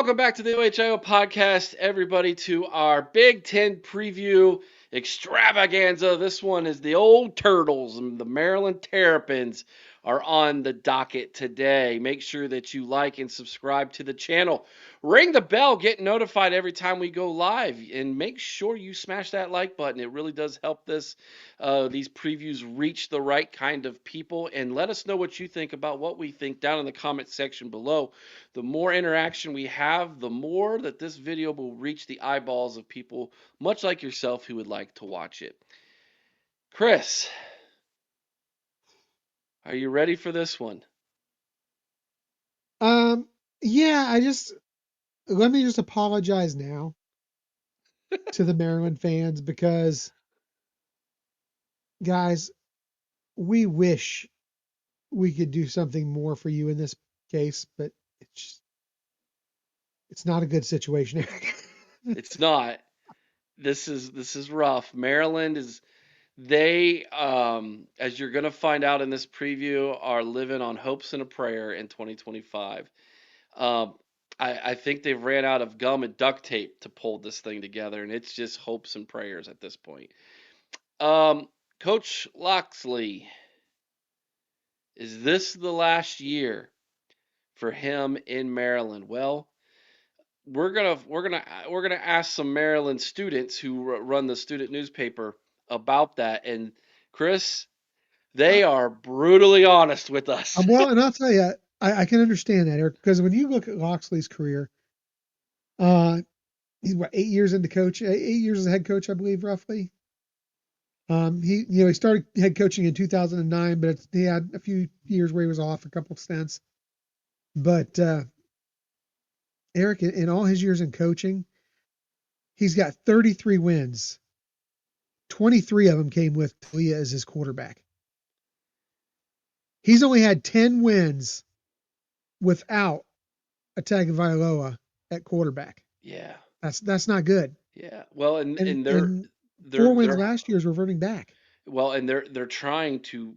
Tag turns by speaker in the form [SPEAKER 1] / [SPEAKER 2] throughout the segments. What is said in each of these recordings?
[SPEAKER 1] welcome back to the OHIO podcast, everybody, to our Big Ten preview extravaganza. This one is the old Turtles and the Maryland Terrapins are on the docket today. Make sure that you like and subscribe to the channel. Ring the bell, get notified every time we go live, and make sure you smash that like button. It really does help these previews reach the right kind of people. And let us know what you think about what we think down in the comment section below. The more interaction we have, the more that this video will reach the eyeballs of people much like yourself who would like to watch it. Chris, are you ready for this one?
[SPEAKER 2] Um, yeah, let me just apologize now to the Maryland fans because, guys, we wish we could do something more for you in this case, but it's not a good situation, Eric.
[SPEAKER 1] It's not. This is rough. Maryland is they as you're going to find out in this preview are living on hopes and a prayer in 2025. Um I think they've ran out of gum and duct tape to pull this thing together, and it's just hopes and prayers at this point. Um, Coach Loxley, is this the last year for him in Maryland? Well, we're gonna ask some Maryland students who run the student newspaper about that, and Chris,
[SPEAKER 2] Uh,
[SPEAKER 1] they are brutally honest with us.
[SPEAKER 2] well, and I'll tell you, I can understand that, Eric, because when you look at Loxley's career, uh, he's what 8 years into coach, 8 years as a head coach, I believe, roughly. He started head coaching in 2009, but he had a few years where he was off, a couple stints. But Eric, in all his years in coaching, he's got 33 wins. 23 of them came with Talia as his quarterback. He's only had 10 wins without a Tagovailoa at quarterback.
[SPEAKER 1] Yeah,
[SPEAKER 2] That's not good.
[SPEAKER 1] yeah. Well, and
[SPEAKER 2] And
[SPEAKER 1] and they're
[SPEAKER 2] and
[SPEAKER 1] they're
[SPEAKER 2] 4 wins
[SPEAKER 1] they're
[SPEAKER 2] last year is reverting back.
[SPEAKER 1] well, and they're trying to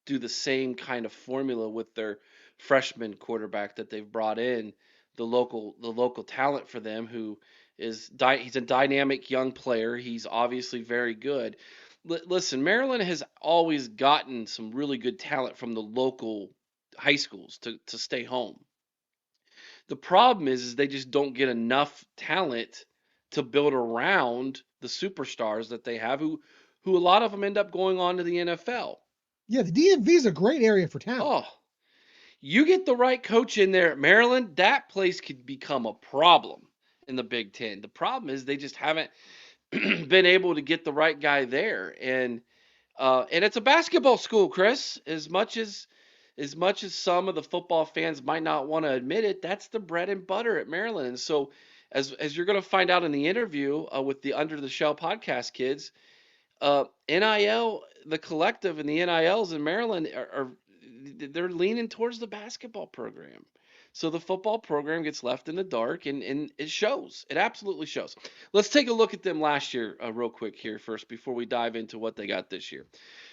[SPEAKER 1] do the same kind of formula with their freshman quarterback that they've brought in, the local talent for them, who he's a dynamic young player. He's obviously very good. Listen, Maryland has always gotten some really good talent from the local high schools to stay home. The problem is they just don't get enough talent to build around the superstars that they have, who a lot of them end up going on to the NFL.
[SPEAKER 2] Yeah, the DMV is a great area for talent.
[SPEAKER 1] Oh, you get the right coach in there at Maryland, that place could become a problem in the Big Ten. The problem is they just haven't been able to get the right guy there, and it's a basketball school, Chris. As much as some of the football fans might not want to admit it, that's the bread and butter at Maryland. And so, as you're going to find out in the interview with the Under the Shell podcast kids, NIL, the collective and the NILs in Maryland are they're leaning towards the basketball program. So the football program gets left in the dark, and it shows. It absolutely shows. Let's take a look at them last year, real quick here first, before we dive into what they got this year.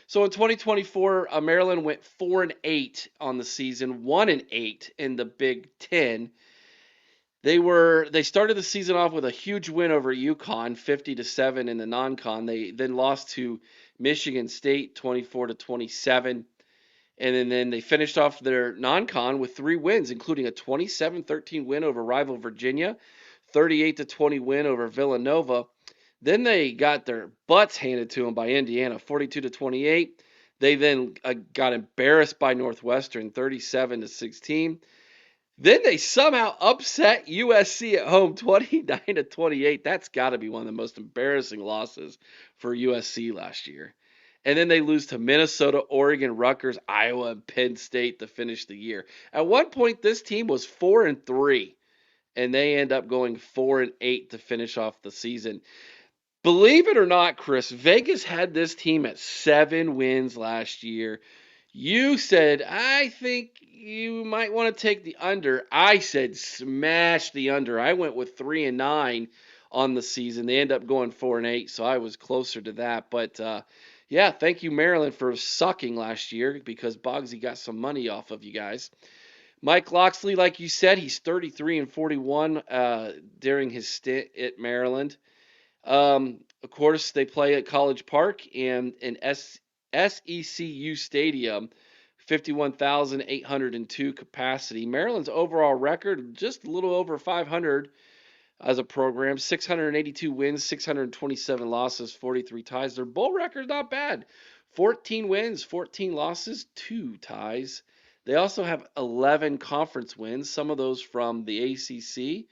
[SPEAKER 1] So in 2024, Maryland went 4-8 on the season, 1-8 in the Big Ten. They started the season off with a huge win over UConn, 50-7 in the non-con. They then lost to Michigan State, 24-27. And then they finished off their non-con with 3 wins, including a 27-13 win over rival Virginia, 38-20 win over Villanova. Then they got their butts handed to them by Indiana, 42-28. They then got embarrassed by Northwestern, 37-16. Then they somehow upset USC at home, 29-28. That's got to be one of the most embarrassing losses for USC last year. And then they lose to Minnesota, Oregon, Rutgers, Iowa, and Penn State to finish the year. At one point, this team was 4-3, and they end up going 4-8 to finish off the season. Believe it or not, Chris, Vegas had this team at 7 wins last year. You said, I think you might want to take the under. I said, smash the under. I went with 3-9 on the season. They end up going 4-8, so I was closer to that. But yeah, thank you, Maryland, for sucking last year, because Bogsy got some money off of you guys. Mike Loxley, like you said, he's 33 and 41 during his stint at Maryland. Of course, they play at College Park and in SECU Stadium, 51,802 capacity. Maryland's overall record just a little over 500 as a program, 682 wins, 627 losses, 43 ties. Their bowl record's not bad. 14 wins, 14 losses, 2 ties. They also have 11 conference wins, some of those from the ACC.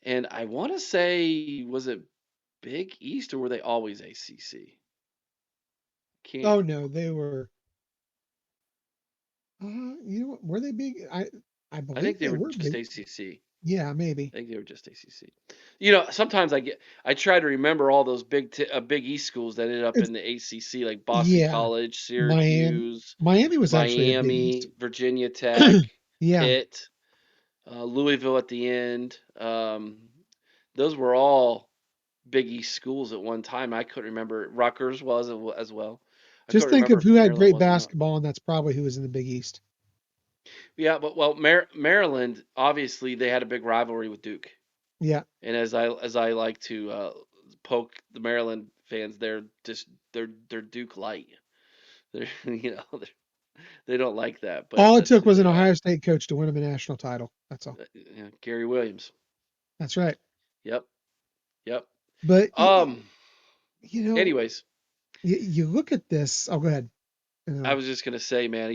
[SPEAKER 1] And I want to say, was it Big East or were they always ACC? Can't.
[SPEAKER 2] Oh no, they were. You know what? Were they big? I
[SPEAKER 1] I think
[SPEAKER 2] believe
[SPEAKER 1] they
[SPEAKER 2] they
[SPEAKER 1] were
[SPEAKER 2] were
[SPEAKER 1] just
[SPEAKER 2] big.
[SPEAKER 1] ACC.
[SPEAKER 2] Yeah, maybe.
[SPEAKER 1] I think they were just ACC. Sometimes I try to remember all those Big East schools that ended up
[SPEAKER 2] It's
[SPEAKER 1] in the ACC, like Boston
[SPEAKER 2] yeah.
[SPEAKER 1] College,
[SPEAKER 2] Miami.
[SPEAKER 1] Syracuse,
[SPEAKER 2] Miami was actually a Big East.
[SPEAKER 1] Miami, Virginia Tech,
[SPEAKER 2] Yeah,
[SPEAKER 1] Pitt, Louisville at the end. Those were all Big East schools at one time. I couldn't remember. Rutgers was as well. I
[SPEAKER 2] just
[SPEAKER 1] couldn't
[SPEAKER 2] think
[SPEAKER 1] remember
[SPEAKER 2] of
[SPEAKER 1] if
[SPEAKER 2] who had
[SPEAKER 1] Maryland
[SPEAKER 2] great
[SPEAKER 1] was or not.
[SPEAKER 2] basketball, and that's probably who was in the Big East.
[SPEAKER 1] Yeah, but Maryland obviously they had a big rivalry with Duke,
[SPEAKER 2] Yeah.
[SPEAKER 1] and as I like to poke the Maryland fans, they're Duke light. They're they don't like that, but
[SPEAKER 2] All it
[SPEAKER 1] that's
[SPEAKER 2] took
[SPEAKER 1] who
[SPEAKER 2] was an
[SPEAKER 1] they are.
[SPEAKER 2] Ohio State coach to win them a national title. That's all.
[SPEAKER 1] Gary Williams.
[SPEAKER 2] That's right.
[SPEAKER 1] Yep, yep.
[SPEAKER 2] But
[SPEAKER 1] Um.
[SPEAKER 2] you know,
[SPEAKER 1] Anyways,
[SPEAKER 2] you look at this. Oh, go ahead.
[SPEAKER 1] I was just gonna say, man,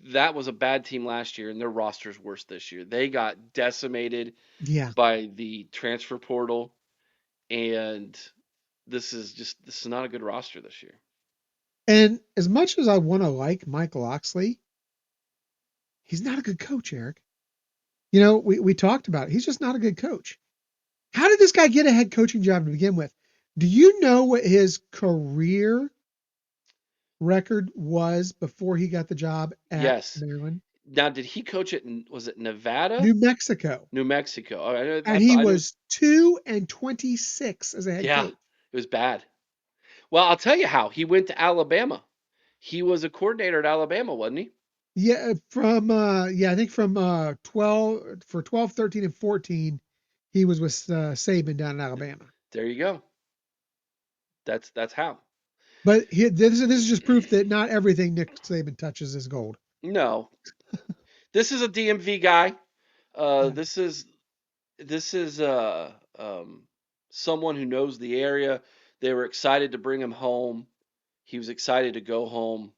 [SPEAKER 1] that was a bad team last year, and their roster's worse this year. They got decimated
[SPEAKER 2] Yeah.
[SPEAKER 1] by the transfer portal, and this is not a good roster this year.
[SPEAKER 2] And as much as I want to like Mike Loxley, he's not a good coach, Eric. We talked about it. He's just not a good coach. How did this guy get a head coaching job to begin with? Do you know what his career record was before he got the job at
[SPEAKER 1] Yes.
[SPEAKER 2] Maryland?
[SPEAKER 1] Now, did he coach it was it Nevada?
[SPEAKER 2] New Mexico.
[SPEAKER 1] New Mexico. Oh,
[SPEAKER 2] And he
[SPEAKER 1] I knew.
[SPEAKER 2] was 2-26 as a head
[SPEAKER 1] Yeah,
[SPEAKER 2] coach.
[SPEAKER 1] it was bad. Well, I'll tell you how. He went to Alabama. He was a coordinator at Alabama, wasn't he?
[SPEAKER 2] Yeah, I think from 12, 13, and 14, he was with Saban down in Alabama.
[SPEAKER 1] There you go. That's how.
[SPEAKER 2] But this is just proof that not everything Nick Saban touches is gold.
[SPEAKER 1] No, this is a DMV guy.
[SPEAKER 2] Yeah.
[SPEAKER 1] This is someone who knows the area. They were excited to bring him home. He was excited to go home,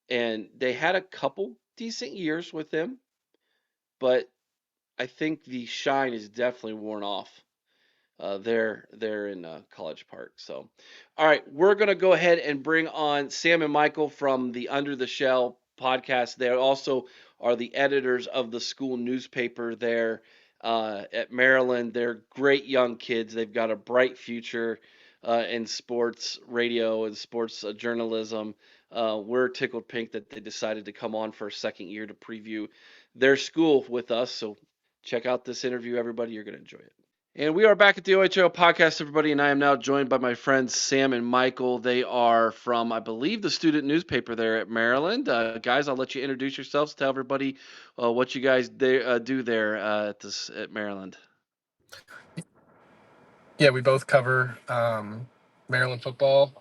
[SPEAKER 1] and they had a couple decent years with him, but I think the shine is definitely worn off. There in College Park. So, all right, we're gonna go ahead and bring on Sam and Michael from the Under the Shell podcast. They also are the editors of the school newspaper there at Maryland. They're great young kids. They've got a bright future in sports radio and sports journalism. We're tickled pink that they decided to come on for a second year to preview their school with us. So check out this interview, everybody. You're gonna enjoy it. And we are back at the OHO podcast, everybody, and I am now joined by my friends Sam and Michael. They are from, I believe, the student newspaper there at Maryland. Guys, I'll let you introduce yourselves. Tell everybody what you guys do there at Maryland.
[SPEAKER 3] Yeah, we both cover Maryland football.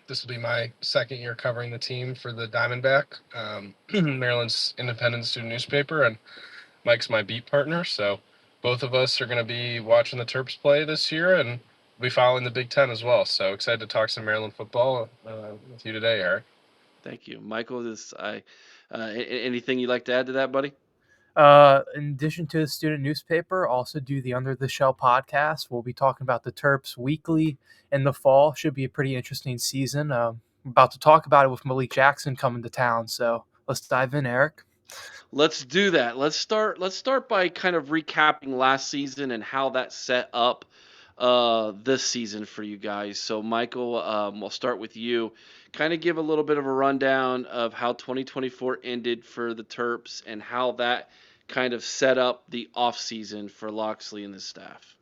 [SPEAKER 3] This will be my second year covering the team for the Diamondback, Maryland's independent student newspaper, and Mike's my beat partner. So both of us are going to be watching the Terps play this year, and we'll be following the Big Ten as well. So excited to talk some Maryland football with you today, Eric.
[SPEAKER 1] Thank you, Michael. Anything you'd like to add to that, buddy?
[SPEAKER 4] In addition to the student newspaper, also do the Under the Shell podcast. We'll be talking about the Terps weekly in the fall. Should be a pretty interesting season. About to talk about it with Malik Jackson coming to town. So let's dive in, Eric.
[SPEAKER 1] Let's do that. Let's start by kind of recapping last season and how that set up this season for you guys. So Michael, we'll start with you. Kind of give a little bit of a rundown of how 2024 ended for the Terps and how that kind of set up the off season for Loxley and the staff.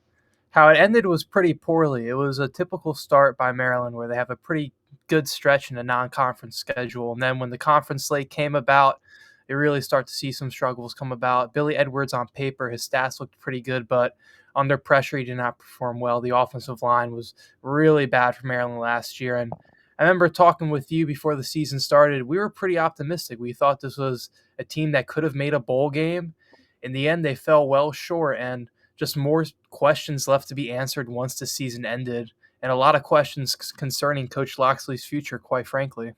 [SPEAKER 4] How it ended was pretty poorly. It was a typical start by Maryland where they have a pretty good stretch in a non-conference schedule. And then when the conference slate came about, they really start to see some struggles come about. Billy Edwards, on paper, his stats looked pretty good, but under pressure, he did not perform well. The offensive line was really bad for Maryland last year. And I remember talking with you before the season started. We were pretty optimistic. We thought this was a team that could have made a bowl game. In the end, they fell well short, and just more questions left to be answered once the season ended, and a lot of questions concerning Coach Loxley's future, quite frankly.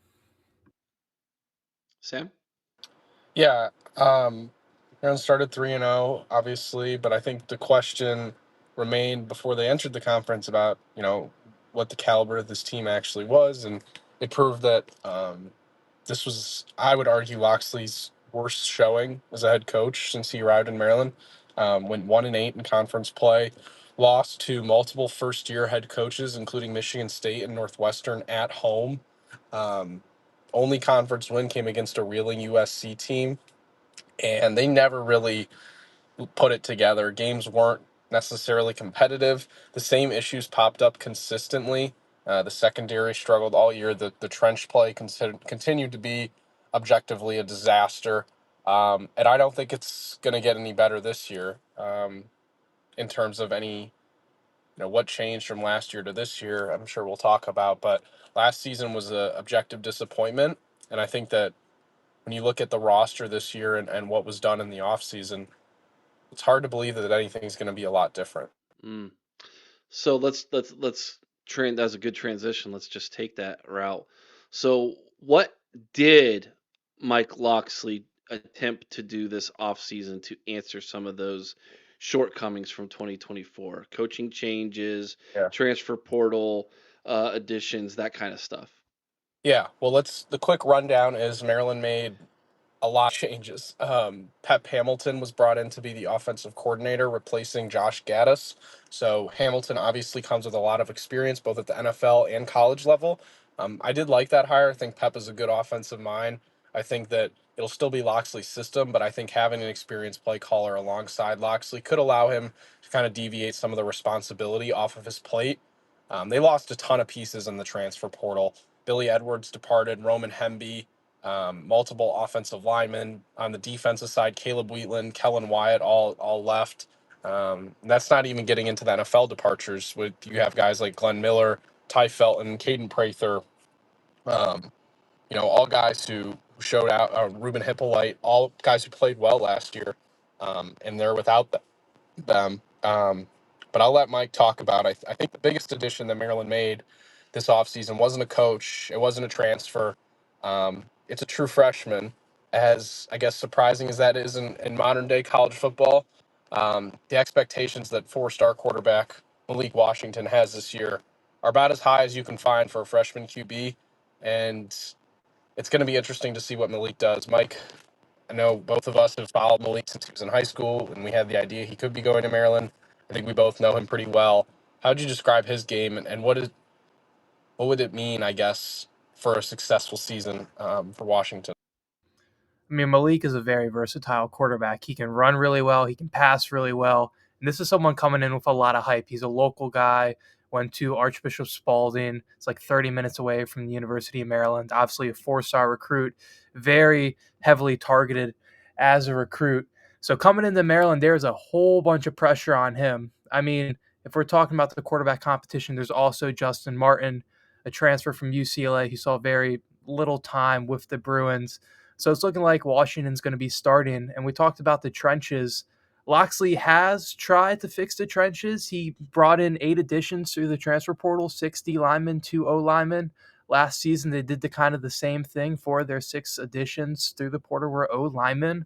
[SPEAKER 1] Sam?
[SPEAKER 3] Yeah, Maryland started 3-0, obviously, but I think the question remained before they entered the conference about what the caliber of this team actually was, and it proved that this was, I would argue, Loxley's worst showing as a head coach since he arrived in Maryland. Went 1-8 in conference play, lost to multiple first-year head coaches, including Michigan State and Northwestern at home. Um, Only conference win came against a reeling USC team, and they never really put it together. Games weren't necessarily competitive. The same issues popped up consistently. The secondary struggled all year. The trench play continued to be objectively a disaster. And I don't think it's going to get any better this year in terms of any, what changed from last year to this year. I'm sure we'll talk about. But last season was an objective disappointment. And I think that when you look at the roster this year and what was done in the offseason, it's hard to believe that anything's going to be a lot different.
[SPEAKER 1] Mm. So let's train. That's a good transition. Let's just take that route. So what did Mike Loxley attempt to do this offseason to answer some of those shortcomings from 2024? Coaching changes,
[SPEAKER 3] Yeah.
[SPEAKER 1] transfer portal additions, that kind of stuff.
[SPEAKER 3] Yeah. Well, the quick rundown is Maryland made a lot of changes. Pep Hamilton was brought in to be the offensive coordinator, replacing Josh Gaddis. So Hamilton obviously comes with a lot of experience, both at the NFL and college level. I did like that hire. I think Pep is a good offensive mind. I think that it'll still be Loxley's system, but I think having an experienced play caller alongside Loxley could allow him to kind of deviate some of the responsibility off of his plate. They lost a ton of pieces in the transfer portal. Billy Edwards departed, Roman Hemby, multiple offensive linemen on the defensive side. Caleb Wheatland, Kellen Wyatt, all left. That's not even getting into the NFL departures. With you have guys like Glenn Miller, Ty Felton, Caden Prather, um, all guys who showed out. Ruben Hippolyte, all guys who played well last year, and they're without them. But I'll let Mike talk about. I think the biggest addition that Maryland made this offseason wasn't a coach. It wasn't a transfer. It's a true freshman. As I guess surprising as that is in modern day college football, the expectations that four-star quarterback Malik Washington has this year are about as high as you can find for a freshman QB, and it's going to be interesting to see what Malik does. Mike, I know both of us have followed Malik since he was in high school, and we had the idea he could be going to Maryland. I think we both know him pretty well. How would you describe his game, and what would it mean, I guess, for a successful season for Washington?
[SPEAKER 4] I mean, Malik is a very versatile quarterback. He can run really well, he can pass really well. And this is someone coming in with a lot of hype. He's a local guy, went to Archbishop Spalding. It's like 30 minutes away from the University of Maryland. Obviously, a 4-star recruit, very heavily targeted as a recruit. So coming into Maryland, there's a whole bunch of pressure on him. I mean, if we're talking about the quarterback competition, there's also Justin Martin, a transfer from UCLA. He saw very little time with the Bruins. So it's looking like Washington's going to be starting. And we talked about the trenches. Loxley has tried to fix the trenches. He brought in 8 additions through the transfer portal, 6 D linemen, 2 O linemen. Last season, they did the kind of the same thing for their 6 additions through the portal were O linemen.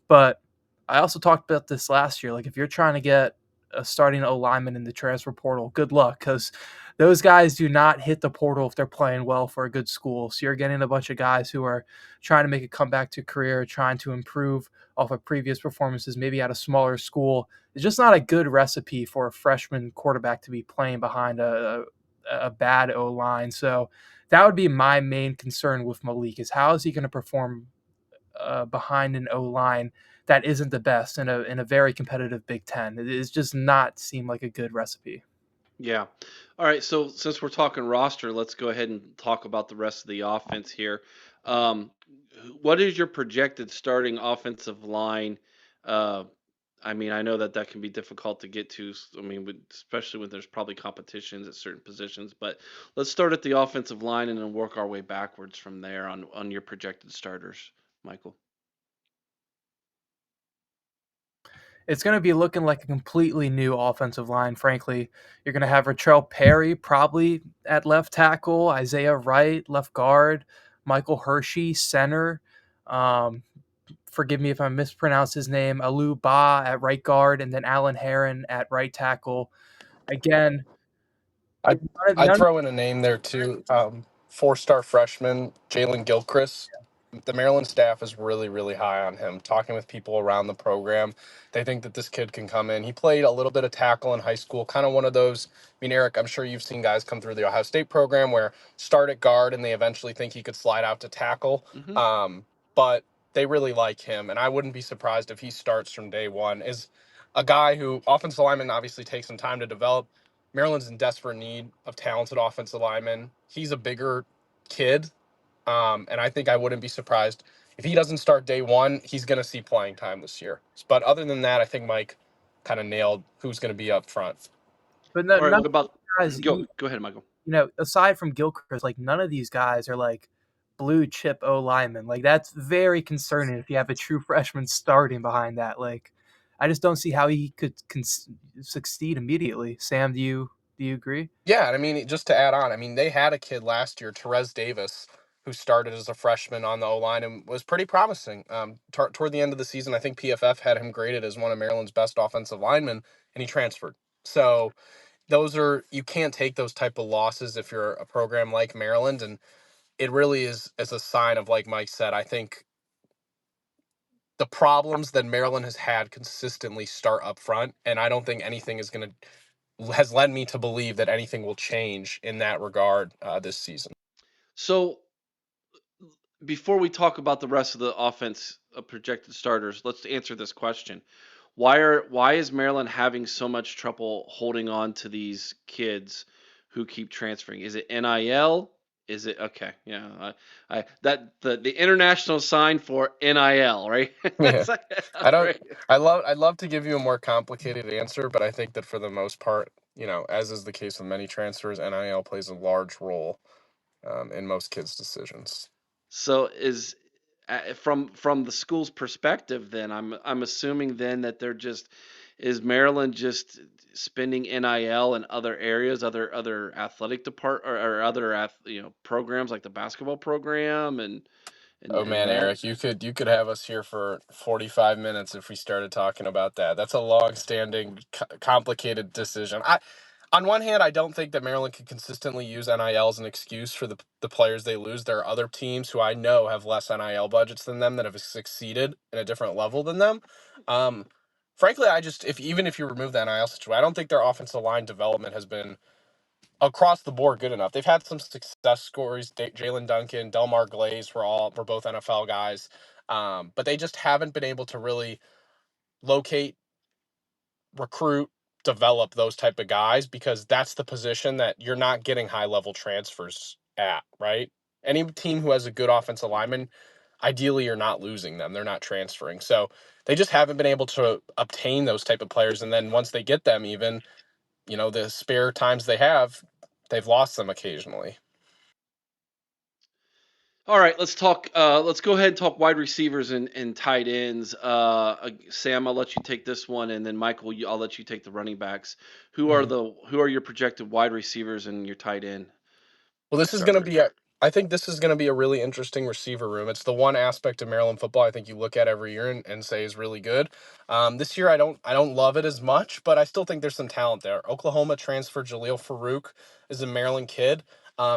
[SPEAKER 4] But I also talked about this last year. Like, if you're trying to get a starting O lineman in the transfer portal, good luck, because those guys do not hit the portal if they're playing well for a good school. So you're getting a bunch of guys who are trying to make a comeback to career, trying to improve off of previous performances, maybe at a smaller school. It's just not a good recipe for a freshman quarterback to be playing behind a bad O line. So that would be my main concern with Malik is how is he going to perform behind an O line that isn't the best in a very competitive Big Ten. It is just not seem like a good recipe.
[SPEAKER 1] Yeah. All right. So since we're talking roster, let's go ahead and talk about the rest of the offense here. Um, what is your projected starting offensive line? Uh, I mean, I know that that can be difficult to get to. I mean, especially when there's probably competitions at certain positions. But let's start at the offensive line and then work our way backwards from there on your projected starters, Michael.
[SPEAKER 4] It's going to be looking like a completely new offensive line, frankly. You're going to have Ratrell Perry probably at left tackle, Isaiah Wright, left guard, Michael Hershey, center. Um, Forgive me if I mispronounce his name, Alu Ba at right guard, and then Alan Heron at right tackle. Again,
[SPEAKER 3] I'd, I'd
[SPEAKER 4] none
[SPEAKER 3] throw in a name there too. Four-star freshman Jalen Gilchrist. The Maryland staff is really, really high on him. Talking with people around the program, they think that this kid can come in. He played a little bit of tackle in high school, kind of one of those. I mean, Eric, I'm sure you've seen guys come through the Ohio State program where start at guard and they eventually think he could slide out to tackle.
[SPEAKER 1] Hmm.
[SPEAKER 3] But they really like him, and I wouldn't be surprised if he starts from day one. Is a guy who offensive lineman obviously takes some time to develop. Maryland's in desperate need of talented offensive linemen. He's a bigger kid, and I think I wouldn't be surprised if he doesn't start day one. He's going to see playing time this year. But other than that, I think Mike kind of nailed who's going to be up front.
[SPEAKER 4] but
[SPEAKER 1] All right.
[SPEAKER 4] none
[SPEAKER 1] What
[SPEAKER 4] of
[SPEAKER 1] about
[SPEAKER 4] these guys,
[SPEAKER 1] go ahead, Michael.
[SPEAKER 4] aside from Gilchrist, like none of these guys are like blue chip O linemen. Like that's very concerning if you have a true freshman starting behind that. Like, I just don't see how he could succeed immediately. Sam, do you agree?
[SPEAKER 3] Yeah, and I mean, just to add on, I mean, they had a kid last year, Terez Davis, who started as a freshman on the O line and was pretty promising. Toward the end of the season, I think PFF had him graded as one of Maryland's best offensive linemen, and he transferred. So you can't take those type of losses if you're a program like Maryland, and it really is a sign of, like Mike said, I think the problems that Maryland has had consistently start up front, and I don't think anything has led me to believe that anything will change in that regard this season.
[SPEAKER 1] So before we talk about the rest of the offense projected starters, let's answer this question. Why is Maryland having so much trouble holding on to these kids who keep transferring? Is it NIL? Is it okay? Yeah, that the international sign for NIL, right?
[SPEAKER 3] Yeah,
[SPEAKER 1] It's like,
[SPEAKER 3] I don't.
[SPEAKER 1] right.
[SPEAKER 3] I'd love to give you a more complicated answer, but I think that for the most part, as is the case with many transfers, NIL plays a large role in most kids' decisions.
[SPEAKER 1] So is from the school's perspective, then I'm assuming then that they're just is Maryland just spending NIL in other areas, other athletic or other programs like the basketball program
[SPEAKER 3] Oh
[SPEAKER 1] and
[SPEAKER 3] man,
[SPEAKER 1] that.
[SPEAKER 3] Eric, you could have us here for 45 minutes if we started talking about that. That's a long-standing, complicated decision. On one hand, I don't think that Maryland can consistently use NIL as an excuse for the players they lose. There are other teams who I know have less NIL budgets than them that have succeeded in a different level than them. Um, Frankly, if even if you remove the NIL situation, I don't think their offensive line development has been across the board good enough. They've had some success stories. Jalen Duncan, Delmar Glaze were both NFL guys, but they just haven't been able to really locate, recruit, develop those type of guys because that's the position that you're not getting high level transfers at, right? Any team who has a good offensive lineman, ideally you're not losing them. They're not transferring. So they just haven't been able to obtain those type of players. And then once they get them, even, the spare times they have, they've lost them occasionally.
[SPEAKER 1] All right, let's talk. Let's go ahead and talk wide receivers and tight ends. Sam, I'll let you take this one, and then Michael, I'll let you take the running backs.
[SPEAKER 3] Mhm.
[SPEAKER 1] Who are your projected wide receivers and your tight end
[SPEAKER 3] Well, this is going to
[SPEAKER 1] starters?
[SPEAKER 3] be I think this is going to be a really interesting receiver room. It's the one aspect of Maryland football I think you look at every year and say is really good. This year I don't love it as much, but I still think there's some talent there. Oklahoma transfer Jaleel Farouk is a Maryland kid.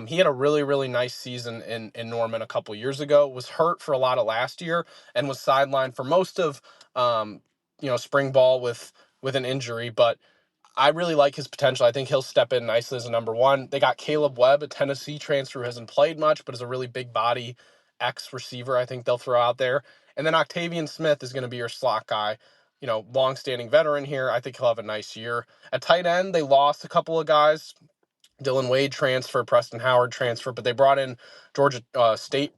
[SPEAKER 3] He had a really, really nice season in Norman a couple years ago. Was hurt for a lot of last year and was sidelined for most of spring ball with an injury, but I really like his potential. I think he'll step in nicely as a number one. They got Caleb Webb, a Tennessee transfer who hasn't played much, but is a really big body X receiver. I think they'll throw out there. And then Octavian Smith is going to be your slot guy. Long-standing veteran here. I think he'll have a nice year. At tight end, they lost a couple of guys. Dylan Wade transfer, Preston Howard transfer, but they brought in Georgia State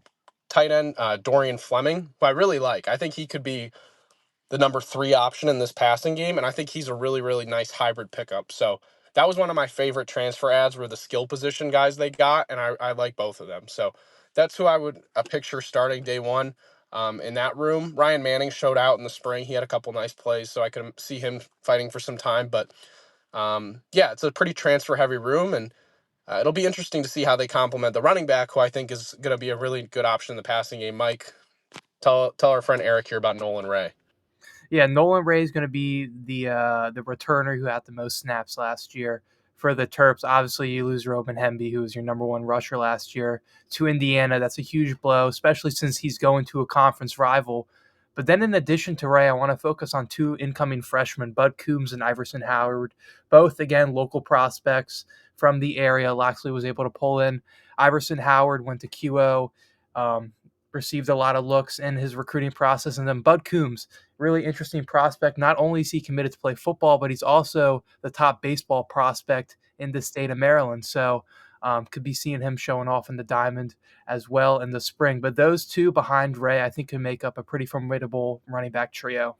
[SPEAKER 3] tight end, Dorian Fleming, who I really like. I think he could be the number 3 option in this passing game, and I think he's a really, really nice hybrid pickup. So that was one of my favorite transfer ads were the skill position guys they got, and I like both of them. So that's who I would picture starting day one in that room. Ryan Manning showed out in the spring. He had a couple nice plays, so I could see him fighting for some time. But yeah, it's a pretty transfer heavy room, and it'll be interesting to see how they complement the running back, who I think is going to be a really good option in the passing game. Mike, tell our friend Eric here about Nolan Ray.
[SPEAKER 4] Yeah, Nolan Ray is going to be the returner who had the most snaps last year for the Terps. Obviously, you lose Robin Hemby, who was your number one rusher last year, to Indiana. That's a huge blow, especially since he's going to a conference rival. But then, in addition to Ray, I want to focus on 2 incoming freshmen, Bud Coombs and Iverson Howard, both again local prospects from the area. Loxley was able to pull in. Iverson Howard went to QO. Um, Received a lot of looks in his recruiting process, and then Bud Coombs, really interesting prospect. Not only is he committed to play football, but he's also the top baseball prospect in the state of Maryland. So could be seeing him showing off in the diamond as well in the spring. But those 2 behind Ray, I think, can make up a pretty formidable running back trio.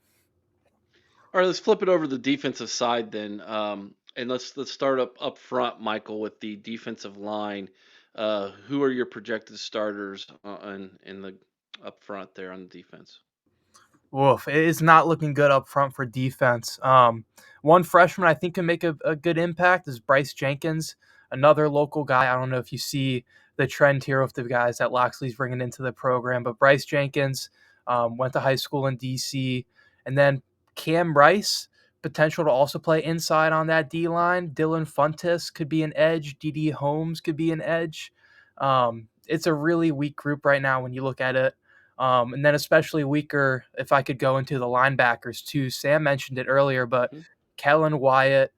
[SPEAKER 1] All right, let's flip it over to the defensive side then, and let's start up front, Michael, with the defensive line. Who are your projected starters in the up front there on the defense?
[SPEAKER 4] Woof, it is not looking good up front for defense. One freshman I think can make a good impact is Bryce Jenkins, another local guy. I don't know if you see the trend here with the guys that Loxley's bringing into the program, but Bryce Jenkins went to high school in DC. And then Cam Rice, potential to also play inside on that D line. Dylan Funtis could be an edge. D.D. Holmes could be an edge. It's a really weak group right now when you look at it. And then especially weaker if I could go into the linebackers too. Sam mentioned it earlier, but
[SPEAKER 1] Mhm.
[SPEAKER 4] Kellen Wyatt,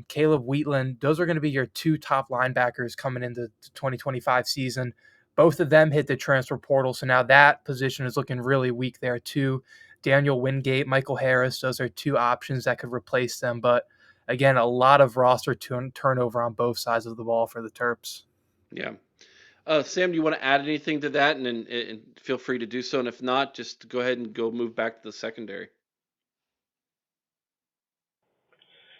[SPEAKER 4] Caleb Wheatland, those are going to be your 2 top linebackers coming into the 2025 season. Both of them hit the transfer portal, so now that position is looking really weak there too. Daniel Wingate, Michael Harris, those are 2 options that could replace them. But again, a lot of roster turnover on both sides of the ball for the Terps.
[SPEAKER 1] Yeah. Sam, do you want to add anything to that? And feel free to do so. And if not, just go ahead and go move back to the secondary.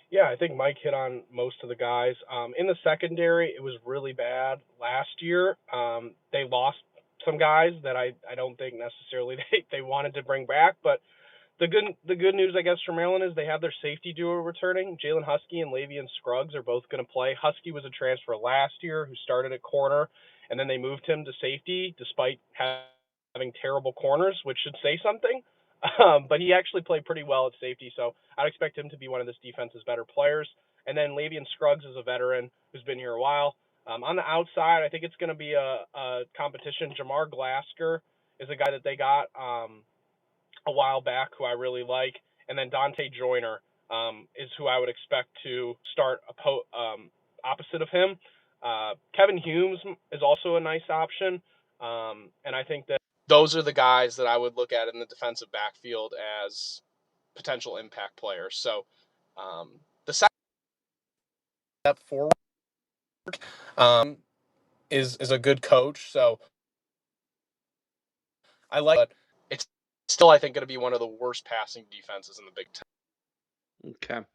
[SPEAKER 3] Yeah, I think Mike hit on most of the guys. In the secondary, it was really bad last year. They lost some guys that I don't think necessarily they wanted to bring back. But the good news, I guess, for Maryland is they have their safety duo returning. Jalen Husky and Lavian Scruggs are both going to play. Husky was a transfer last year who started at corner, and then they moved him to safety despite having terrible corners, which should say something. But he actually played pretty well at safety, so I'd expect him to be one of this defense's better players. And then Lavian Scruggs is a veteran who's been here a while. On the outside, I think it's going to be a competition. Jamar Glasker is a guy that they got a while back who I really like. And then Dante Joyner is who I would expect to start opposite of him. Kevin Humes is also a nice option. And I think that those are the guys that I would look at in the defensive backfield as potential impact players. So the second step forward is a good coach. So I like, but it's still I think going to be one of the worst passing defenses in the Big Ten.
[SPEAKER 1] Okay.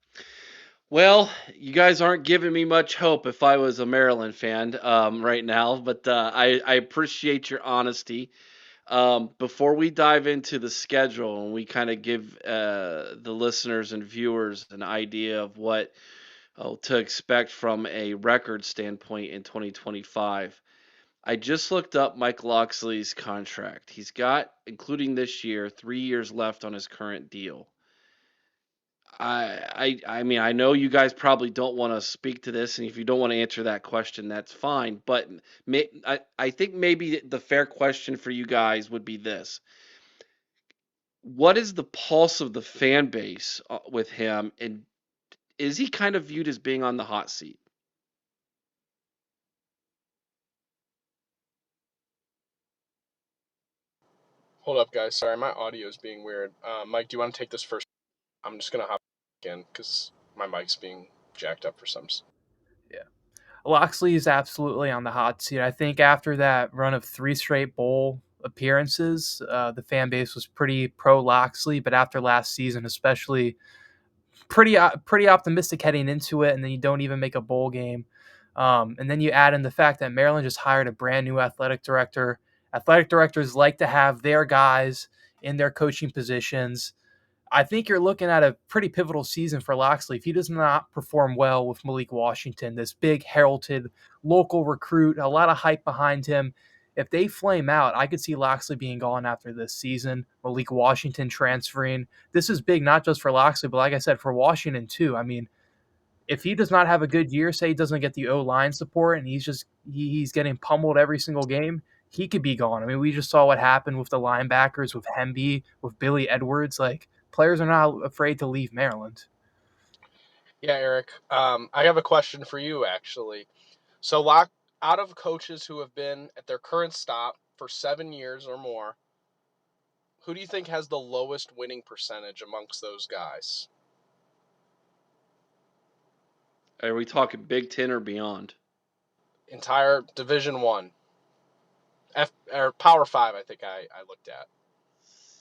[SPEAKER 1] Well, you guys aren't giving me much hope if I was a Maryland fan right now, but I appreciate your honesty. Before we dive into the schedule and we kind of give the listeners and viewers an idea of what to expect from a record standpoint in 2025, I just looked up Mike Loxley's contract. He's got, including this year, 3 years left on his current deal. I mean, I know you guys probably don't want to speak to this, and if you don't want to answer that question, that's fine. But I think maybe the fair question for you guys would be this: what is the pulse of the fan base with him, and is he kind of viewed as being on the hot seat?
[SPEAKER 3] Hold up, guys. Sorry, my audio is being weird. Mike, do you want to take this first? I'm just going to hop in because my mic's being jacked up for some.
[SPEAKER 4] Yeah. Loxley is absolutely on the hot seat. I think after that run of 3 straight bowl appearances. The fan base was pretty pro Loxley, but after last season, especially, pretty optimistic heading into it, and then you don't even make a bowl game. And then you add in the fact that Maryland just hired a brand new athletic director. Athletic directors like to have their guys in their coaching positions. I think you're looking at a pretty pivotal season for Loxley. If he does not perform well with Malik Washington, this big heralded local recruit, a lot of hype behind him, if they flame out, I could see Loxley being gone after this season, Malik Washington transferring. This is big, not just for Loxley, but like I said, for Washington too. I mean, if he does not have a good year, say he doesn't get the O-line support and he's getting pummeled every single game, he could be gone. I mean, we just saw what happened with the linebackers, with Hemby, with Billy Edwards. Like, players are not afraid to leave Maryland.
[SPEAKER 3] Yeah, Eric. I have a question for you, actually. So, out of coaches who have been at their current stop for 7 years or more, who do you think has the lowest winning percentage amongst those guys?
[SPEAKER 1] Are we talking Big Ten or beyond?
[SPEAKER 3] Entire Division One, or Power Five. I think I looked at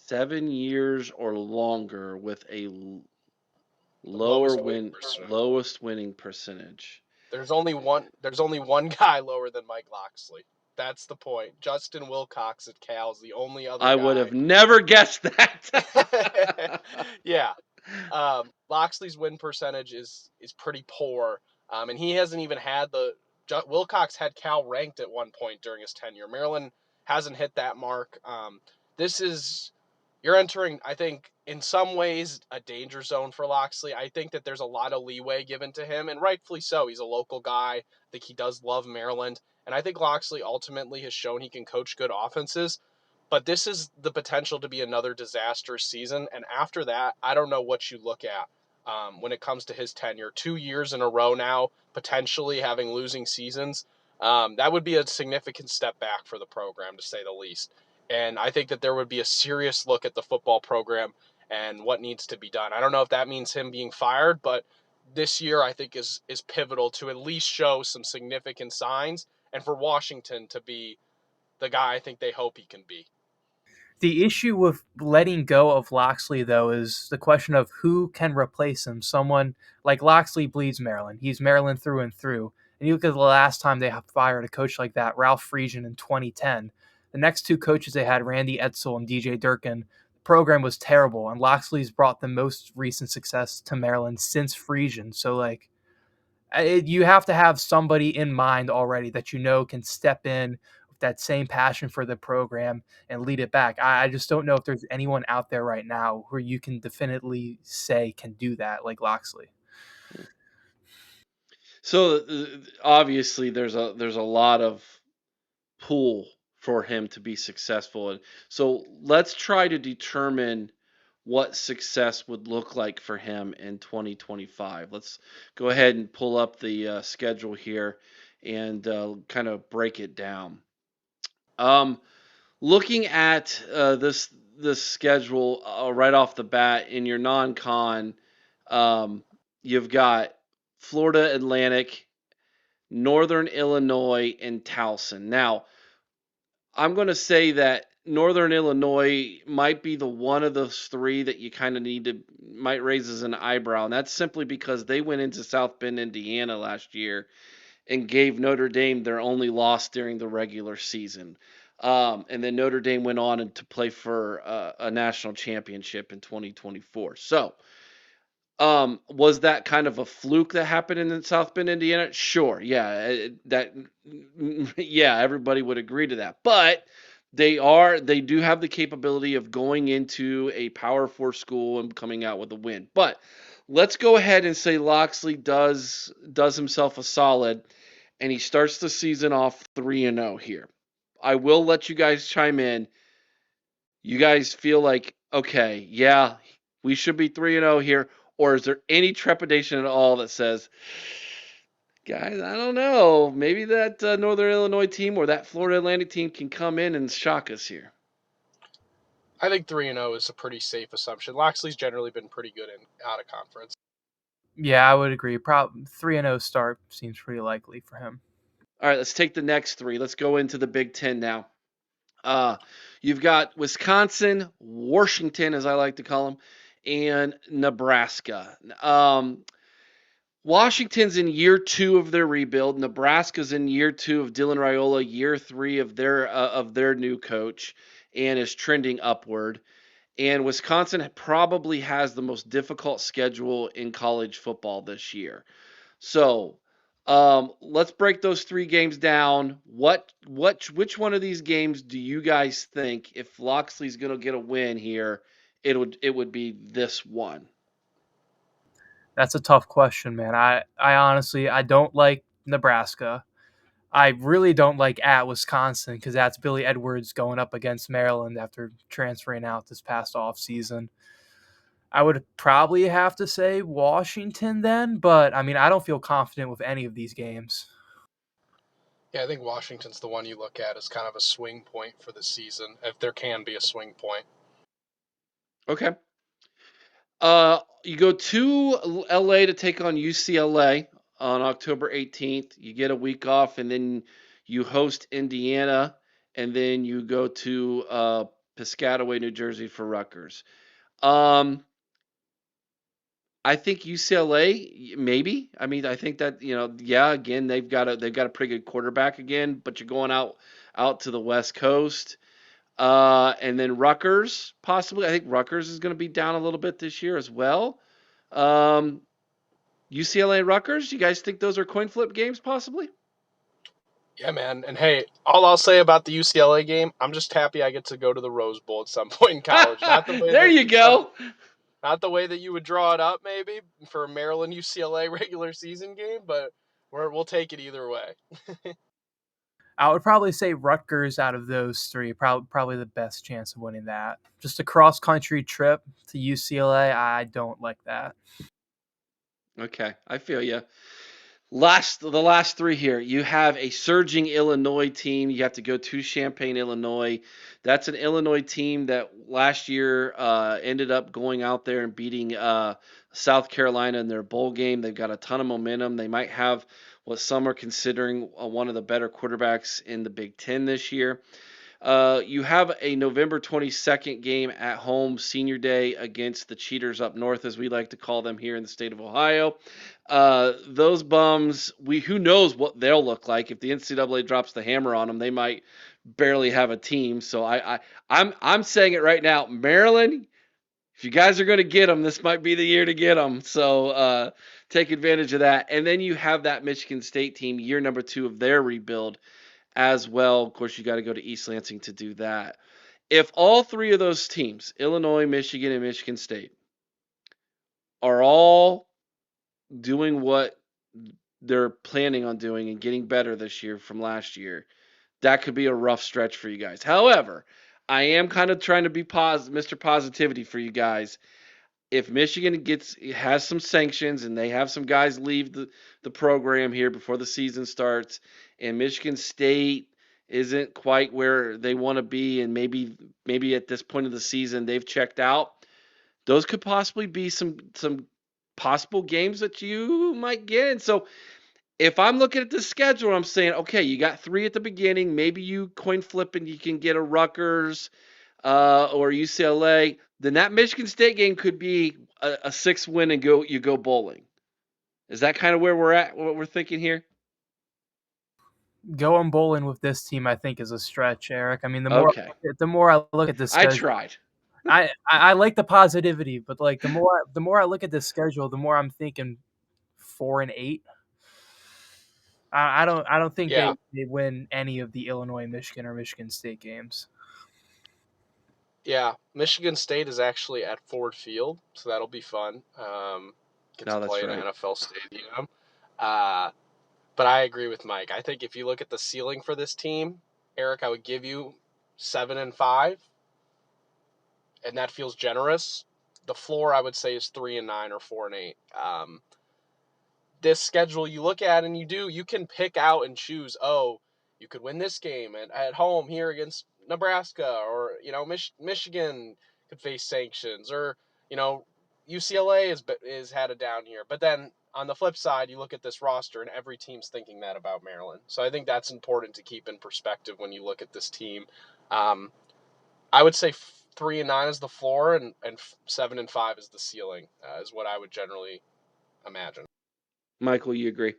[SPEAKER 1] 7 years or longer with a
[SPEAKER 3] the lowest winning
[SPEAKER 1] lowest winning percentage.
[SPEAKER 3] There's only one. There's only one guy lower than Mike Loxley. That's the point. Justin Wilcox at Cal is the only other
[SPEAKER 1] I
[SPEAKER 3] guy.
[SPEAKER 1] would have never guessed that.
[SPEAKER 3] Yeah. Loxley's win percentage is pretty poor, and he hasn't even had Wilcox had Cal ranked at one point during his tenure. Maryland hasn't hit that mark. You're entering, I think, in some ways, a danger zone for Loxley. I think that there's a lot of leeway given to him, and rightfully so. He's a local guy. I think he does love Maryland, and I think Loxley ultimately has shown he can coach good offenses. But this is the potential to be another disastrous season. And after that, I don't know what you look at when it comes to his tenure. 2 years in a row now, potentially having losing seasons. That would be a significant step back for the program, to say the least. And I think that there would be a serious look at the football program and what needs to be done. I don't know if that means him being fired, but this year I think is pivotal to at least show some significant signs and for Washington to be the guy I think they hope he can be.
[SPEAKER 4] The issue with letting go of Loxley, though, is the question of who can replace him. Someone like Loxley bleeds Maryland. He's Maryland through and through. And you look at the last time they fired a coach like that, Ralph Friesian in 2010. The next two coaches they had, Randy Edsel and DJ Durkin, the program was terrible. And Loxley's brought the most recent success to Maryland since Friesian. So, like, you have to have somebody in mind already that you know can step in with that same passion for the program and lead it back. I just don't know if there's anyone out there right now who you can definitively say can do that like Loxley.
[SPEAKER 1] So obviously there's a lot of pool for him to be successful. And so let's try to determine what success would look like for him in 2025. Let's go ahead and pull up the schedule here and kind of break it down. Looking at this schedule right off the bat in your non-con, you've got Florida Atlantic, Northern Illinois, and Towson. Now, I'm going to say that Northern Illinois might be the one of those three that you kind of might raise as an eyebrow, and that's simply because they went into South Bend, Indiana last year and gave Notre Dame their only loss during the regular season. And then Notre Dame went on to play for a national championship in 2024. So, was that kind of a fluke that happened in South Bend, Indiana? Sure, yeah, yeah, everybody would agree to that. But they do have the capability of going into a Power Four school and coming out with a win. But let's go ahead and say Loxley does himself a solid, and he starts the season off 3-0 here. I will let you guys chime in. You guys feel like, okay, yeah, we should be 3-0 here, or is there any trepidation at all that says, guys, I don't know, maybe that Northern Illinois team or that Florida Atlantic team can come in and shock us here?
[SPEAKER 3] I think 3-0 is a pretty safe assumption. Loxley's generally been pretty good in out of conference.
[SPEAKER 4] Yeah, I would agree. 3-0 start seems pretty likely for him.
[SPEAKER 1] All right, let's take the next three. Let's go into the Big Ten now. Uh, you've got Wisconsin, Washington, as I like to call them, and Nebraska. Washington's in year 2 of their rebuild. Nebraska's in year 2 of Dylan Raiola, year 3 of their new coach, and is trending upward. And Wisconsin probably has the most difficult schedule in college football this year. So let's break those 3 games down. Which one of these games do you guys think, if Loxley's going to get a win here, it would be this one?
[SPEAKER 4] That's a tough question, man. I honestly I don't like Nebraska. I really don't like at Wisconsin because that's Billy Edwards going up against Maryland after transferring out this past off season. I would probably have to say Washington then, but I mean I don't feel confident with any of these games.
[SPEAKER 3] Yeah, I think Washington's the one you look at as kind of a swing point for the season, if there can be a swing point.
[SPEAKER 1] Okay. You go to LA to take on UCLA on October 18th. You get a week off, and then you host Indiana, and then you go to Piscataway, New Jersey for Rutgers. Um, I think UCLA maybe. I mean, I think that yeah. Again, they've got a pretty good quarterback again, but you're going out to the West Coast, and then Rutgers possibly. I think Rutgers is going to be down a little bit this year as well. Um, UCLA and Rutgers. You guys think those are coin flip games possibly?
[SPEAKER 3] Yeah, man. And hey, all I'll say about the UCLA game, I'm just happy I get to go to the Rose Bowl at some point in college. Not the way
[SPEAKER 1] There
[SPEAKER 3] that
[SPEAKER 1] you go.
[SPEAKER 3] not the way that you would draw it up, maybe for a Maryland UCLA regular season game, but we'll take it either way.
[SPEAKER 4] I would probably say Rutgers out of those three, probably the best chance of winning that. Just a cross country trip to UCLA, I don't like that.
[SPEAKER 1] Okay, I feel you. The last 3 here. You have a surging Illinois team. You have to go to Champaign, Illinois. That's an Illinois team that last year ended up going out there and beating South Carolina in their bowl game. They've got a ton of momentum. They might have what some are considering one of the better quarterbacks in the Big Ten this year. You have a November 22nd game at home, Senior Day, against the Cheaters up north, as we like to call them here in the state of Ohio. Those bums, who knows what they'll look like if the NCAA drops the hammer on them? They might barely have a team. So I'm saying it right now, Maryland. If you guys are going to get them, this might be the year to get them. So take advantage of that. And then you have that Michigan State team, year number 2 of their rebuild as well. Of course, you got to go to East Lansing to do that. If all 3 of those teams, Illinois, Michigan, and Michigan State, are all doing what they're planning on doing and getting better this year from last year, that could be a rough stretch for you guys. However, I am kind of trying to be Mr. Positivity for you guys. If Michigan has some sanctions and they have some guys leave the program here before the season starts, and Michigan State isn't quite where they want to be, and maybe at this point of the season they've checked out, those could possibly be some possible games that you might get. And so if I'm looking at the schedule, I'm saying, okay, you got 3 at the beginning. Maybe you coin flip and you can get a Rutgers or UCLA. Then that Michigan State game could be a 6 win and you go bowling. Is that kind of where we're at? What we're thinking here?
[SPEAKER 4] Going bowling with this team, I think, is a stretch, Eric. I mean,
[SPEAKER 1] Okay,
[SPEAKER 4] the more I look at this
[SPEAKER 1] I
[SPEAKER 4] schedule,
[SPEAKER 1] tried.
[SPEAKER 4] I like the positivity, but like the more I look at this schedule, the more I'm thinking 4-8. I don't think
[SPEAKER 3] Yeah,
[SPEAKER 4] they win any of the Illinois, Michigan, or Michigan State games.
[SPEAKER 3] yeah. Michigan State is actually at Ford Field, so that'll be fun. Get to
[SPEAKER 1] No, that's
[SPEAKER 3] play in an
[SPEAKER 1] right.
[SPEAKER 3] NFL stadium. Uh, but I agree with Mike. I think if you look at the ceiling for this team, Eric, I would give you 7-5, and that feels generous. The floor, I would say, is 3-9 or 4-8. This schedule you look at and you can pick out and choose, oh, you could win this game at home here against Nebraska, or Michigan could face sanctions, or UCLA is had a down year. But then on the flip side, you look at this roster and every team's thinking that about Maryland. So I think that's important to keep in perspective when you look at this team. I would say 3-9 is the floor, and 7-5 is the ceiling. Is what I would generally imagine.
[SPEAKER 1] Michael, you agree?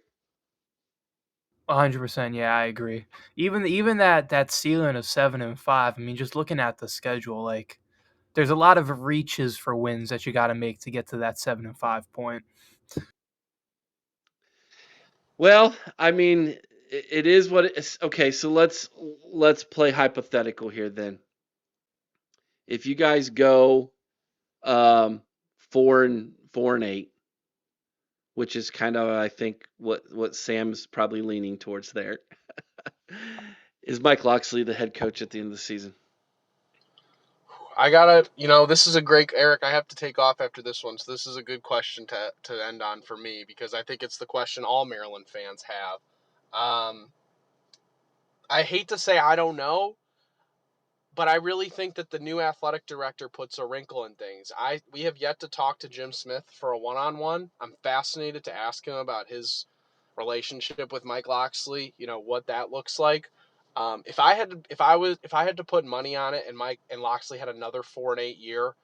[SPEAKER 4] 100%. Yeah, I agree. Even that ceiling of 7-5. I mean, just looking at the schedule, like there's a lot of reaches for wins that you got to make to get to that 7-5 point.
[SPEAKER 1] Well, I mean, it is what it is. Okay, so let's play hypothetical here then. If you guys go 4-8, which is kind of I think what Sam's probably leaning towards there, is Mike Locksley the head coach at the end of the season?
[SPEAKER 3] I gotta, this is a great Eric. I have to take off after this one, so this is a good question to end on for me because I think it's the question all Maryland fans have. I hate to say I don't know, but I really think that the new athletic director puts a wrinkle in things. We have yet to talk to Jim Smith for a one-on-one. I'm fascinated to ask him about his relationship with Mike Locksley. What that looks like. If I had to put money on it, and Mike and Locksley had another 4-8 year,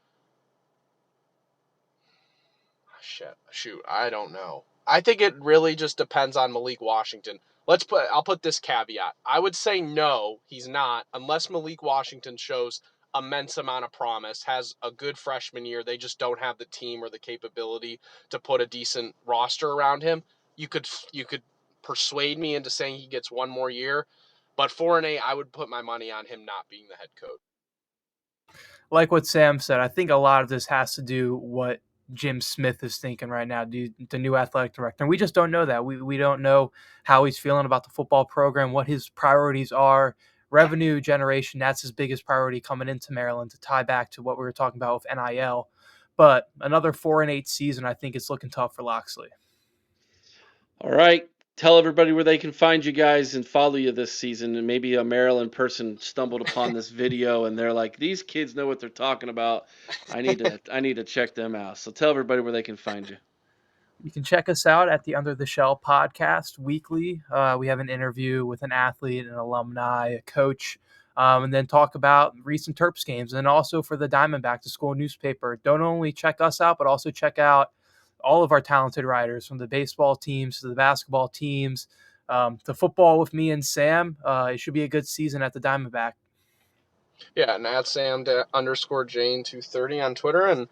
[SPEAKER 3] shoot, I don't know. I think it really just depends on Malik Washington. I'll put this caveat. I would say no, he's not, unless Malik Washington shows immense amount of promise, has a good freshman year. They just don't have the team or the capability to put a decent roster around him. You could persuade me into saying he gets one more year, but 4-8, I would put my money on him not being the head coach.
[SPEAKER 4] Like what Sam said, I think a lot of this has to do what Jim Smith is thinking right now, the new athletic director. And we just don't know that. We don't know how he's feeling about the football program, what his priorities are. Revenue generation, that's his biggest priority coming into Maryland to tie back to what we were talking about with NIL. But another 4-8 season, I think it's looking tough for Locksley.
[SPEAKER 1] All right. Tell everybody where they can find you guys and follow you this season. And maybe a Maryland person stumbled upon this video and they're like, "These kids know what they're talking about. I need to check them out." So tell everybody where they can find you.
[SPEAKER 4] You can check us out at the Under the Shell podcast weekly. We have an interview with an athlete, an alumni, a coach, and then talk about recent Terps games. And also for the Diamondback to School newspaper, don't only check us out, but also check out all of our talented writers from the baseball teams to the basketball teams, to football with me and Sam. It should be a good season at the Diamondback.
[SPEAKER 3] Yeah, and at Sam_Jane 230 on Twitter, and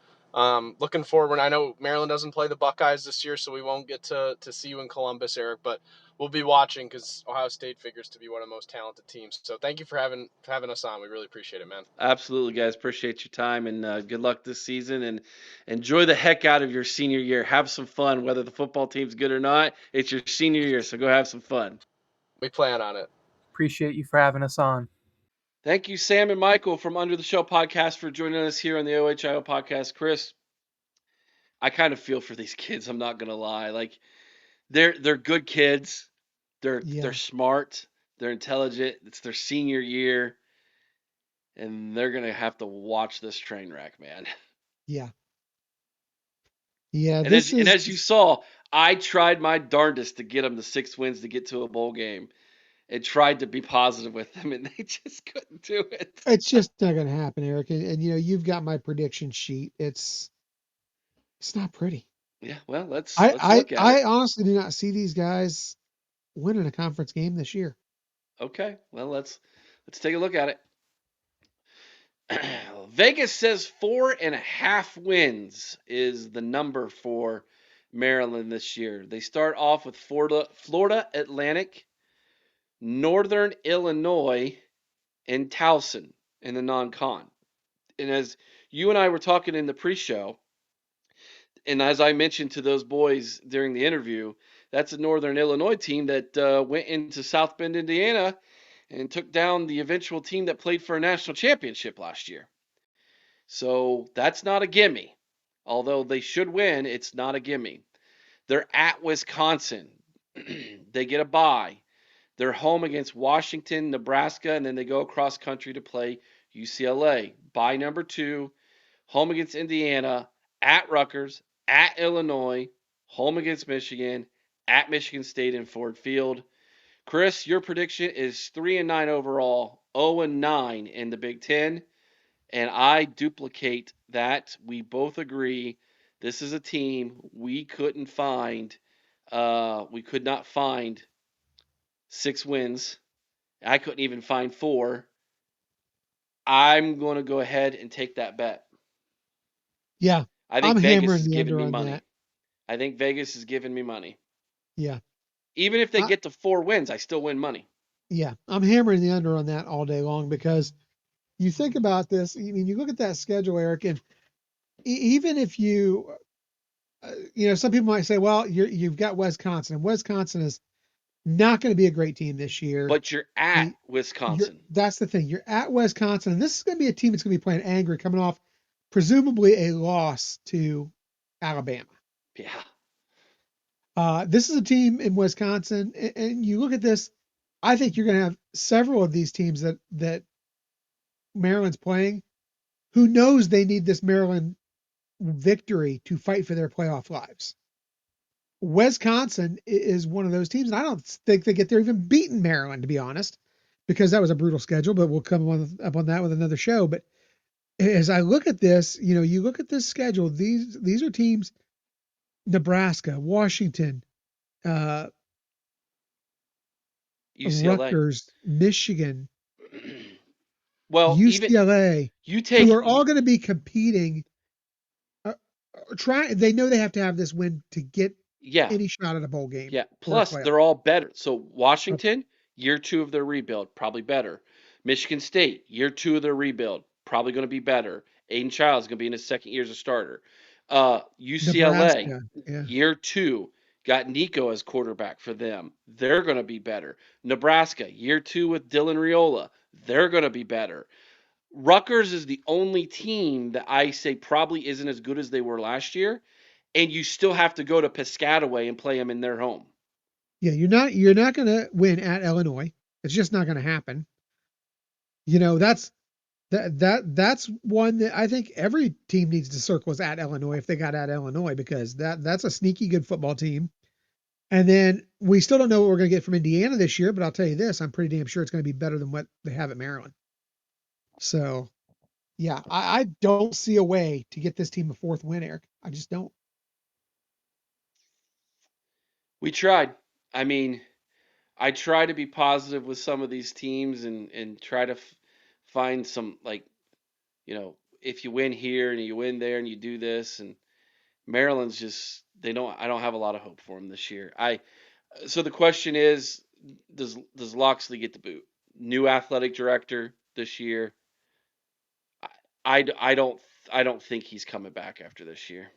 [SPEAKER 3] looking forward. I know Maryland doesn't play the Buckeyes this year, so we won't get to see you in Columbus, Eric. But we'll be watching because Ohio State figures to be one of the most talented teams. So thank you for having us on. We really appreciate it, man.
[SPEAKER 1] Absolutely, guys. Appreciate your time and good luck this season and enjoy the heck out of your senior year. Have some fun, whether the football team's good or not. It's your senior year, so go have some fun.
[SPEAKER 3] We plan on it.
[SPEAKER 4] Appreciate you for having us on.
[SPEAKER 1] Thank you, Sam and Michael from Under the Shell podcast for joining us here on the OHIO podcast. Chris, I kind of feel for these kids. I'm not gonna lie. Like they're good kids. They're smart. They're intelligent. It's their senior year, and they're gonna have to watch this train wreck, man.
[SPEAKER 2] Yeah. Yeah.
[SPEAKER 1] And as you saw, I tried my darndest to get them to 6 wins to get to a bowl game, and tried to be positive with them, and they just couldn't do it.
[SPEAKER 2] It's just not going to happen, Eric. And you've got my prediction sheet. It's not pretty.
[SPEAKER 1] Yeah, well, let's
[SPEAKER 2] I,
[SPEAKER 1] let's
[SPEAKER 2] I
[SPEAKER 1] look at
[SPEAKER 2] I
[SPEAKER 1] it.
[SPEAKER 2] honestly do not see these guys winning a conference game this year.
[SPEAKER 1] Okay, well, let's take a look at it. Vegas says 4.5 wins is the number for Maryland this year. They start off with Florida Atlantic, Northern Illinois, and Towson in the non-con. And as you and I were talking in the pre-show, and as I mentioned to those boys during the interview, that's a Northern Illinois team that went into South Bend, Indiana, and took down the eventual team that played for a national championship last year. So that's not a gimme. Although they should win, it's not a gimme. They're at Wisconsin. They get a bye. They're home against Washington, Nebraska, and then they go across country to play UCLA. Bye number 2, home against Indiana, at Rutgers, at Illinois, home against Michigan, at Michigan State in Ford Field. Chris, your prediction is 3-9 overall 0-9 in the Big Ten, and I duplicate that. We both agree this is a team we couldn't find. We could not find 6 wins. I couldn't even find 4. I'm going to go ahead and take that bet.
[SPEAKER 2] Yeah,
[SPEAKER 1] I
[SPEAKER 2] I'm
[SPEAKER 1] think Vegas
[SPEAKER 2] hammering
[SPEAKER 1] is
[SPEAKER 2] the
[SPEAKER 1] giving
[SPEAKER 2] under
[SPEAKER 1] me
[SPEAKER 2] on
[SPEAKER 1] money.
[SPEAKER 2] that.
[SPEAKER 1] I think Vegas is giving me money.
[SPEAKER 2] Yeah,
[SPEAKER 1] Even if they
[SPEAKER 2] I,
[SPEAKER 1] get to 4 wins, I still win money.
[SPEAKER 2] yeah, I'm hammering the under on that all day long because you think about this. I mean, you look at that schedule, Eric, and even if some people might say, well, you've got Wisconsin, and Wisconsin is not going to be a great team this year.
[SPEAKER 1] But you're at
[SPEAKER 2] The
[SPEAKER 1] Wisconsin.
[SPEAKER 2] That's the thing. You're at Wisconsin, and this is going to be a team that's going to be playing angry, coming off presumably a loss to Alabama.
[SPEAKER 1] Yeah.
[SPEAKER 2] This is a team in Wisconsin, and you look at this. I think you're going to have several of these teams that Maryland's playing. Who knows they need this Maryland victory to fight for their playoff lives. Wisconsin is one of those teams, and I don't think they get there even beating Maryland, to be honest, because that was a brutal schedule. But we'll come up on that with another show. But as I look at this, you look at this schedule. These are teams: Nebraska, Washington, uh,
[SPEAKER 1] UCLA.
[SPEAKER 2] Rutgers, Michigan,
[SPEAKER 1] Well, even
[SPEAKER 2] UCLA,
[SPEAKER 1] you
[SPEAKER 2] who
[SPEAKER 1] take
[SPEAKER 2] are all going to be competing. Uh, They know they have to have this win to get
[SPEAKER 1] yeah,
[SPEAKER 2] any shot at a bowl game
[SPEAKER 1] yeah.
[SPEAKER 2] or a
[SPEAKER 1] Plus,
[SPEAKER 2] playoff.
[SPEAKER 1] they're all better. So Washington, year 2 of their rebuild, probably better. Michigan State, year 2 of their rebuild, probably going to be better. Aiden Childs going to be in his second year as a starter. UCLA,
[SPEAKER 2] Nebraska, yeah.
[SPEAKER 1] year 2, got Nico as quarterback for them. They're going to be better. Nebraska, year 2 with Dylan Riola, they're going to be better. Rutgers is the only team that I say probably isn't as good as they were last year, and you still have to go to Piscataway and play them in their home.
[SPEAKER 2] Yeah, you're not going to win at Illinois. It's just not going to happen. That's one that I think every team needs to circle is at Illinois if they got at Illinois because that's a sneaky good football team. And then we still don't know what we're going to get from Indiana this year, but I'll tell you this, I'm pretty damn sure it's going to be better than what they have at Maryland. So, yeah, I don't see a way to get this team a fourth win, Eric. I just don't.
[SPEAKER 1] We tried. I mean, I try to be positive with some of these teams and try to find some, like, if you win here and you win there and you do this, and Maryland's just they don't I don't have a lot of hope for them this year. I So the question is, does Loxley get the boot? New athletic director this year. I, I don't think he's coming back after this year.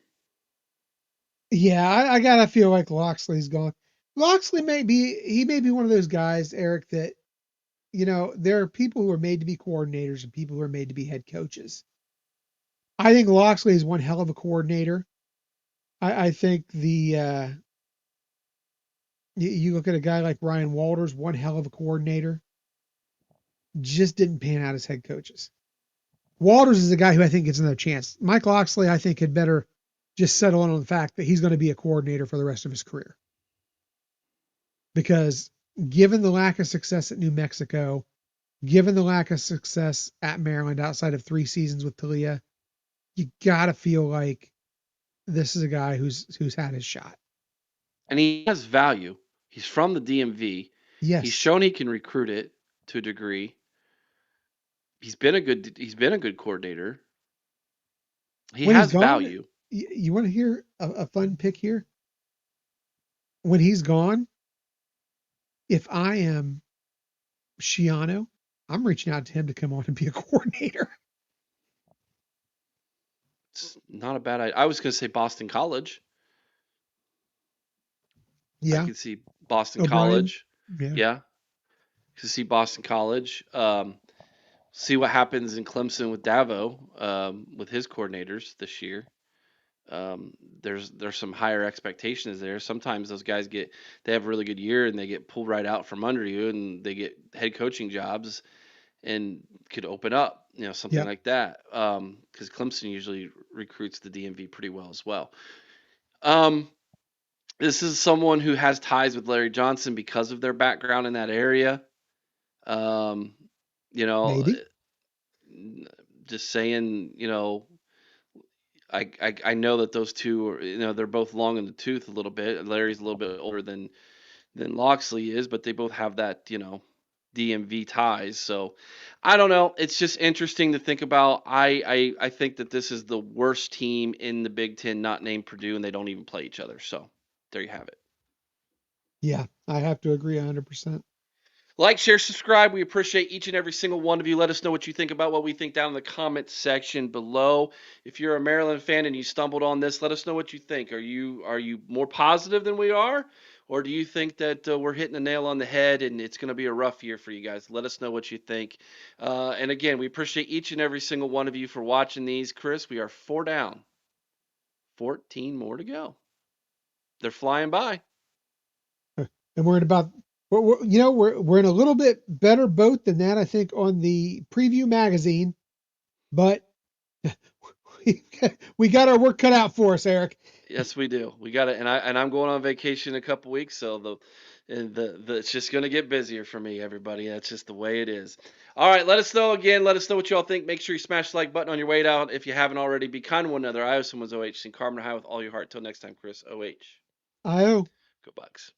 [SPEAKER 2] Yeah, I gotta feel like Loxley's gone. He may be one of those guys, Eric, that there are people who are made to be coordinators and people who are made to be head coaches. I think Loxley is one hell of a coordinator. I think you look at a guy like Ryan Walters, one hell of a coordinator, just didn't pan out as head coaches. Walters is a guy who I think gets another chance. Mike Loxley, I think, had better just settle in on the fact that he's going to be a coordinator for the rest of his career. Because given the lack of success at New Mexico, given the lack of success at Maryland outside of 3 seasons with Talia, you gotta feel like this is a guy who's had his shot.
[SPEAKER 1] And he has value. He's from the DMV. He's
[SPEAKER 2] Yes.
[SPEAKER 1] shown he can recruit it to a degree. He's been a good coordinator. He
[SPEAKER 2] When he's
[SPEAKER 1] has
[SPEAKER 2] gone,
[SPEAKER 1] value.
[SPEAKER 2] you want to hear a fun pick here? When he's gone, if I am Shiano, I'm reaching out to him to come on and be a coordinator.
[SPEAKER 1] It's not a bad idea. I was going to say Boston College. I
[SPEAKER 2] Yeah.
[SPEAKER 1] could see Boston
[SPEAKER 2] O'Brien.
[SPEAKER 1] College.
[SPEAKER 2] Yeah.
[SPEAKER 1] Yeah, could see Boston College. See what happens in Clemson with Davo, with his coordinators this year. Um, there's some higher expectations there. Sometimes those guys they have a really good year and they get pulled right out from under you and they get head coaching jobs and could open up, something
[SPEAKER 2] Yep.
[SPEAKER 1] like that. Because Clemson usually recruits the DMV pretty well as well. Um, this is someone who has ties with Larry Johnson because of their background in that area. Um,
[SPEAKER 2] Maybe.
[SPEAKER 1] Just saying, I know that those two are, they're both long in the tooth a little bit. Larry's a little bit older than Loxley is, but they both have that, DMV ties. So I don't know. It's just interesting to think about. I think that this is the worst team in the Big Ten, not named Purdue, and they don't even play each other. So there you have it.
[SPEAKER 2] Yeah, I have to agree 100%.
[SPEAKER 1] Like, share, subscribe. We appreciate each and every single one of you. Let us know what you think about what we think down in the comment section below. If you're a Maryland fan and you stumbled on this, let us know what you think. Are you more positive than we are, or do you think that we're hitting the nail on the head and it's going to be a rough year for you guys? Let us know what you think. And again, we appreciate each and every single one of you for watching these. Chris, we are 4 down, 14 more to go. They're flying by.
[SPEAKER 2] And we're in about, we're in a little bit better boat than that, I think, on the preview magazine, but we got our work cut out for us, Eric.
[SPEAKER 1] Yes, we do. We got it, and I'm going on vacation in a couple weeks, so the it's just gonna get busier for me, everybody. That's just the way it is. All right, let us know again. Let us know what y'all think. Make sure you smash the like button on your way out if you haven't already. Be kind to one another. I owe someone's OH. Sing Carbon High with all your heart. Till next time, Chris OH.
[SPEAKER 2] IO.
[SPEAKER 1] Go Bucks.